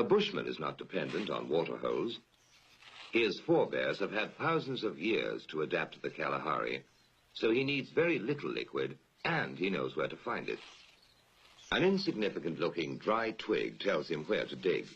A Bushman is not dependent on water holes. His forebears have had thousands of years to adapt to the Kalahari, so he needs very little liquid, and he knows where to find it. An insignificant-looking dry twig tells him where to dig.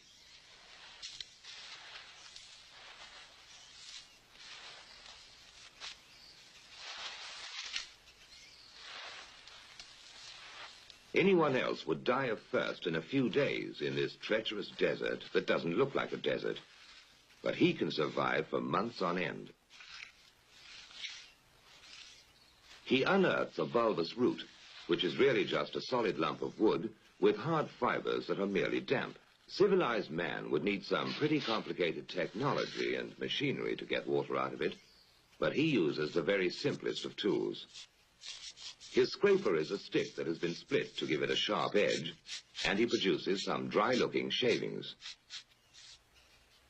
Anyone else would die of thirst in a few days in this treacherous desert that doesn't look like a desert. But he can survive for months on end. He unearths a bulbous root, which is really just a solid lump of wood with hard fibers that are merely damp. Civilized man would need some pretty complicated technology and machinery to get water out of it, but he uses the very simplest of tools. His scraper is a stick that has been split to give it a sharp edge, and he produces some dry-looking shavings.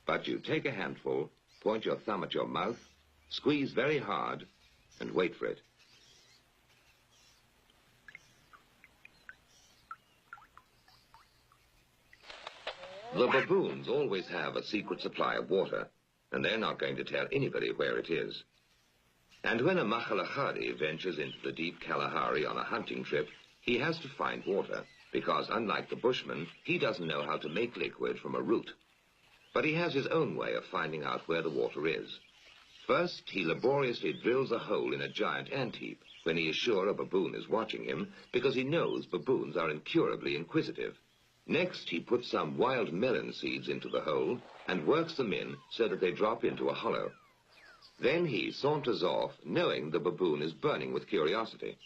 But you take a handful, point your thumb at your mouth, squeeze very hard, and wait for it. The baboons always have a secret supply of water, and they're not going to tell anybody where it is. And when a Makhalahari ventures into the deep Kalahari on a hunting trip, he has to find water, because unlike the Bushman, he doesn't know how to make liquid from a root. But he has his own way of finding out where the water is. First, he laboriously drills a hole in a giant ant heap when he is sure a baboon is watching him, because he knows baboons are incurably inquisitive. Next, he puts some wild melon seeds into the hole and works them in so that they drop into a hollow. Then he saunters off, knowing the baboon is burning with curiosity.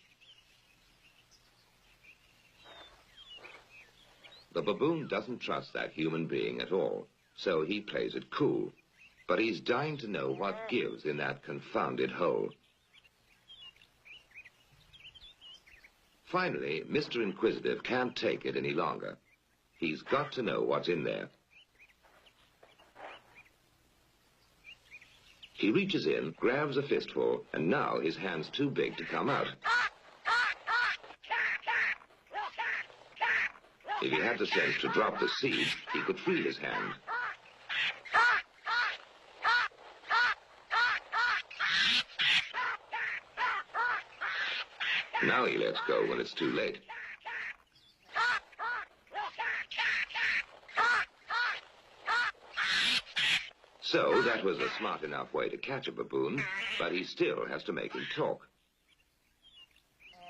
The baboon doesn't trust that human being at all, so he plays it cool. But he's dying to know what gives in that confounded hole. Finally, Mr. Inquisitive can't take it any longer. He's got to know what's in there. He reaches in, grabs a fistful, and now his hand's too big to come out. If he had the sense to drop the seed, he could free his hand. Now he lets go when it's too late. So that was a smart enough way to catch a baboon, but he still has to make him talk.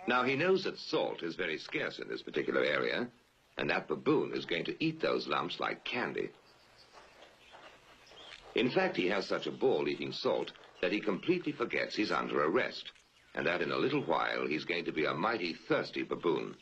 Now he knows that salt is very scarce in this particular area, and that baboon is going to eat those lumps like candy. In fact, he has such a ball eating salt that he completely forgets he's under arrest, and that in a little while he's going to be a mighty thirsty baboon.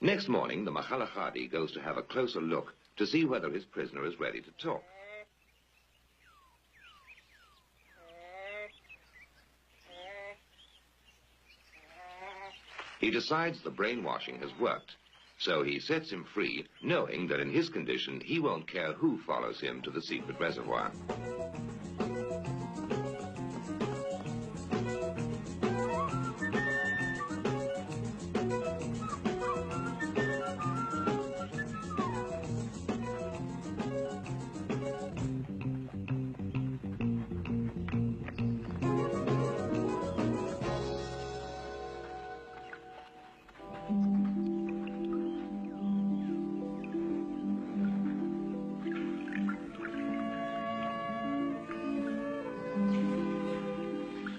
Next morning, the Makhalahari goes to have a closer look to see whether his prisoner is ready to talk. He decides the brainwashing has worked, so he sets him free, knowing that in his condition he won't care who follows him to the secret reservoir.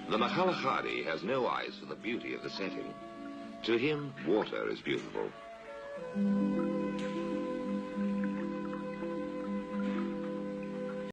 The Makhalahari has no eyes for the beauty of the setting. To him, water is beautiful.